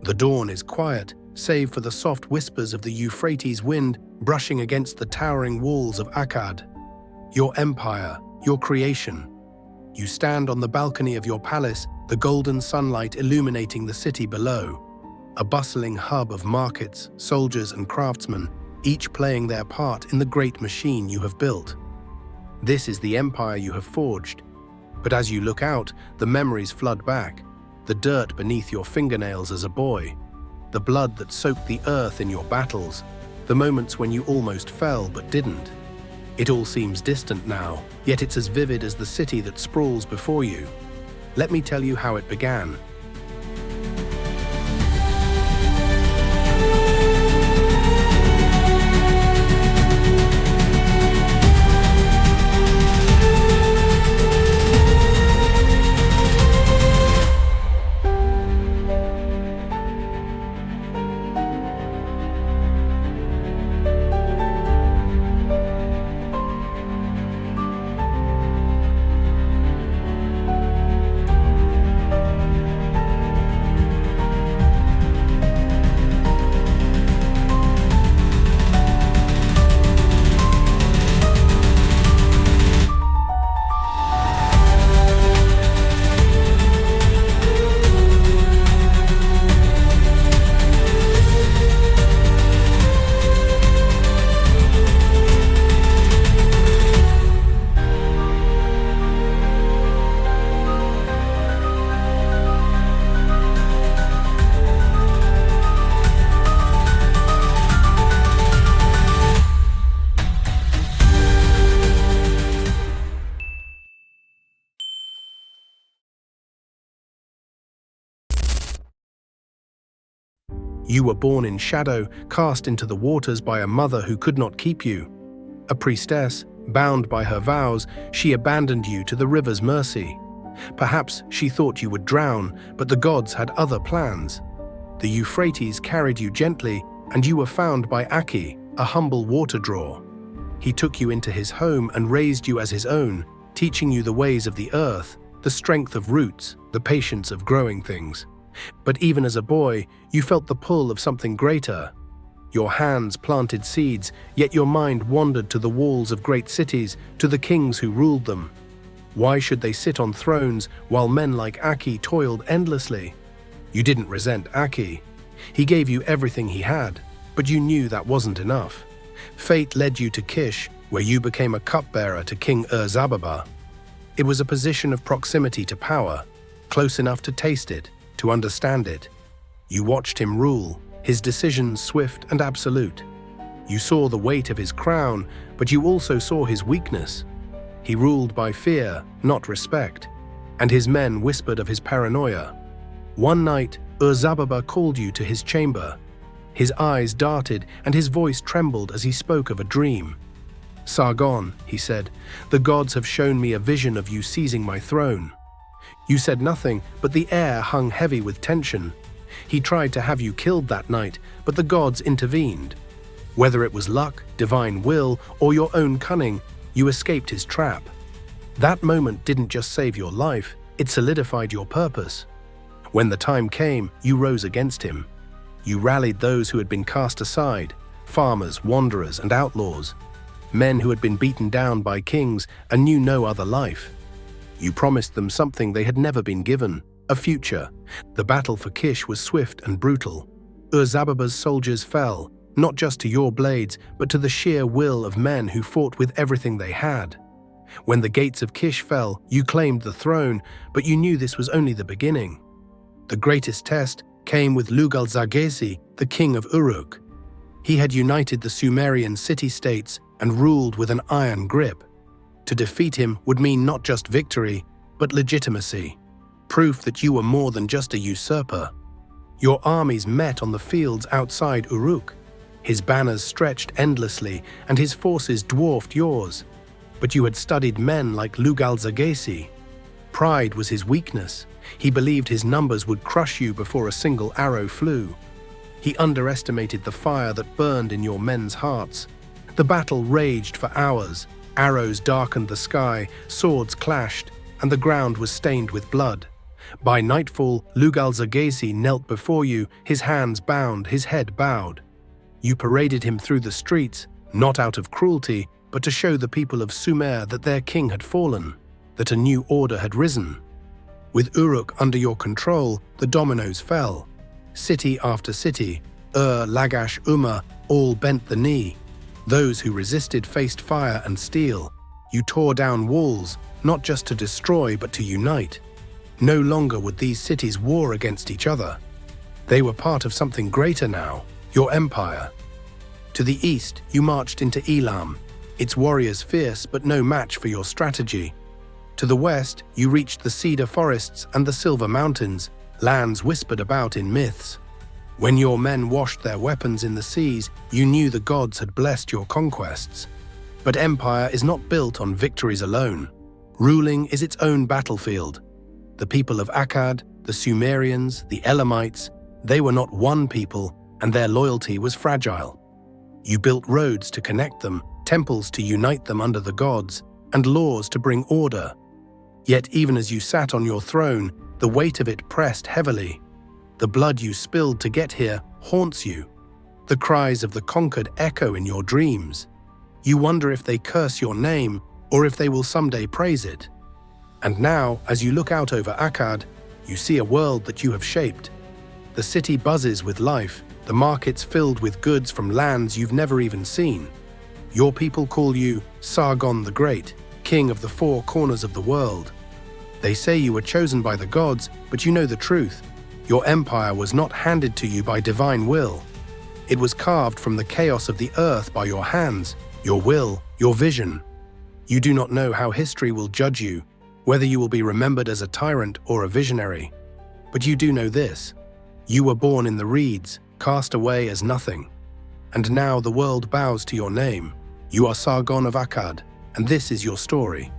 The dawn is quiet, save for the soft whispers of the Euphrates wind brushing against the towering walls of Akkad. Your empire, your creation. You stand on the balcony of your palace, the golden sunlight illuminating the city below. A bustling hub of markets, soldiers and craftsmen, each playing their part in the great machine you have built. This is the empire you have forged. But as you look out, the memories flood back. The dirt beneath your fingernails as a boy. The blood that soaked the earth in your battles. The moments when you almost fell but didn't. It all seems distant now, yet it's as vivid as the city that sprawls before you. Let me tell you how it began. You were born in shadow, cast into the waters by a mother who could not keep you. A priestess, bound by her vows, she abandoned you to the river's mercy. Perhaps she thought you would drown, but the gods had other plans. The Euphrates carried you gently, and you were found by Aki, a humble water drawer. He took you into his home and raised you as his own, teaching you the ways of the earth, the strength of roots, the patience of growing things. But even as a boy, you felt the pull of something greater. Your hands planted seeds, yet your mind wandered to the walls of great cities, to the kings who ruled them. Why should they sit on thrones while men like Aki toiled endlessly? You didn't resent Aki. He gave you everything he had, but you knew that wasn't enough. Fate led you to Kish, where you became a cupbearer to King Ur-Zababa. It was a position of proximity to power, close enough to taste it, to understand it. You watched him rule, his decisions swift and absolute. You saw the weight of his crown, but you also saw his weakness. He ruled by fear, not respect, and his men whispered of his paranoia. One night, Ur-Zababa called you to his chamber. His eyes darted and his voice trembled as he spoke of a dream. "Sargon," he said, "the gods have shown me a vision of you seizing my throne." You said nothing, but the air hung heavy with tension. He tried to have you killed that night, but the gods intervened. Whether it was luck, divine will, or your own cunning, you escaped his trap. That moment didn't just save your life, it solidified your purpose. When the time came, you rose against him. You rallied those who had been cast aside, farmers, wanderers, and outlaws, men who had been beaten down by kings and knew no other life. You promised them something they had never been given, a future. The battle for Kish was swift and brutal. Ur-Zababa's soldiers fell, not just to your blades, but to the sheer will of men who fought with everything they had. When the gates of Kish fell, you claimed the throne, but you knew this was only the beginning. The greatest test came with Lugal-Zarghezi, the king of Uruk. He had united the Sumerian city-states and ruled with an iron grip. To defeat him would mean not just victory, but legitimacy, proof that you were more than just a usurper. Your armies met on the fields outside Uruk. His banners stretched endlessly, and his forces dwarfed yours. But you had studied men like Lugal-Zarghezi. Pride was his weakness. He believed his numbers would crush you before a single arrow flew. He underestimated the fire that burned in your men's hearts. The battle raged for hours. Arrows darkened the sky, swords clashed, and the ground was stained with blood. By nightfall, Lugal-Zagesi knelt before you, his hands bound, his head bowed. You paraded him through the streets, not out of cruelty, but to show the people of Sumer that their king had fallen, that a new order had risen. With Uruk under your control, the dominoes fell. City after city, Lagash, Umma, all bent the knee. Those who resisted faced fire and steel. You tore down walls, not just to destroy but to unite. No longer would these cities war against each other. They were part of something greater now, your empire. To the east, you marched into Elam, its warriors fierce but no match for your strategy. To the west, you reached the cedar forests and the silver mountains, lands whispered about in myths. When your men washed their weapons in the seas, you knew the gods had blessed your conquests. But empire is not built on victories alone. Ruling is its own battlefield. The people of Akkad, the Sumerians, the Elamites, they were not one people, and their loyalty was fragile. You built roads to connect them, temples to unite them under the gods, and laws to bring order. Yet even as you sat on your throne, the weight of it pressed heavily. The blood you spilled to get here haunts you. The cries of the conquered echo in your dreams. You wonder if they curse your name, or if they will someday praise it. And now, as you look out over Akkad, you see a world that you have shaped. The city buzzes with life, the markets filled with goods from lands you've never even seen. Your people call you Sargon the Great, king of the four corners of the world. They say you were chosen by the gods, but you know the truth. Your empire was not handed to you by divine will. It was carved from the chaos of the earth by your hands, your will, your vision. You do not know how history will judge you, whether you will be remembered as a tyrant or a visionary. But you do know this: you were born in the reeds, cast away as nothing. And now the world bows to your name. You are Sargon of Akkad, and this is your story.